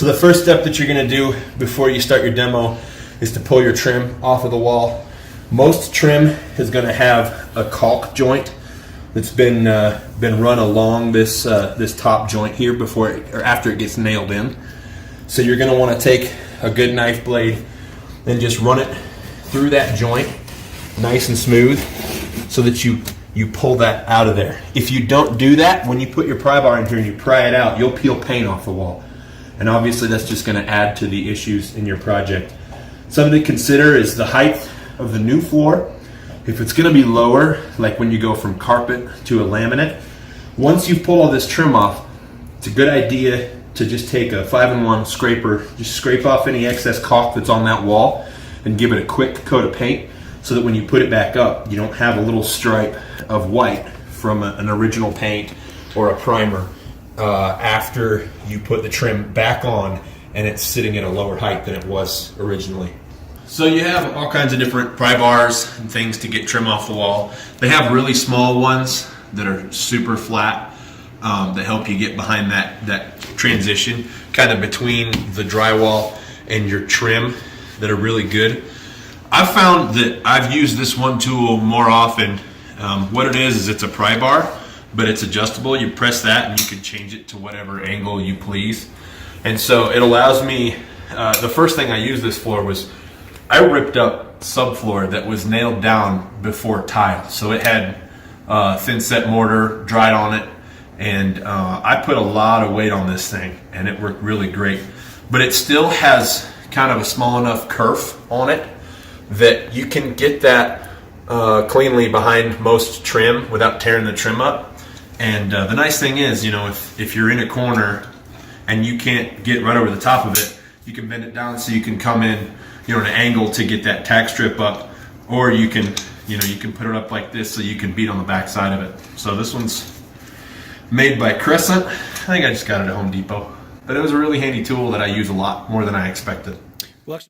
So the first step that you're going to do before you start your demo is to pull your trim off of the wall. Most trim is going to have a caulk joint that's been run along this top joint here before or after it gets nailed in. So you're going to want to take a good knife blade and just run it through that joint nice and smooth so that you pull that out of there. If you don't do that, when you put your pry bar in here and you pry it out, you'll peel paint off the wall. And obviously that's just going to add to the issues in your project. Something to consider is the height of the new floor. If it's going to be lower, like when you go from carpet to a laminate, once you've pulled all this trim off, it's a good idea to just take a 5-in-1 scraper, just scrape off any excess caulk that's on that wall and give it a quick coat of paint so that when you put it back up, you don't have a little stripe of white from an original paint or a primer after you put the trim back on and it's sitting at a lower height than it was originally. So you have all kinds of different pry bars and things to get trim off the wall. They have really small ones that are super flat that help you get behind that transition kind of between the drywall and your trim that are really good. I've found that I've used this one tool more often. What it is it's a pry bar, but it's adjustable. You press that and you can change it to whatever angle you please. And so it allows me, the first thing I used this for was I ripped up subfloor that was nailed down before tile. So it had thin set mortar, dried on it, and I put a lot of weight on this thing and it worked really great. But it still has kind of a small enough kerf on it that you can get that cleanly behind most trim without tearing the trim up. And the nice thing is, you know, if you're in a corner and you can't get right over the top of it, you can bend it down so you can come in, you know, an angle to get that tack strip up, or you can, you know, you can put it up like this so you can beat on the back side of it. So this one's made by Crescent. I think I just got it at Home Depot, but it was a really handy tool that I use a lot more than I expected. Well,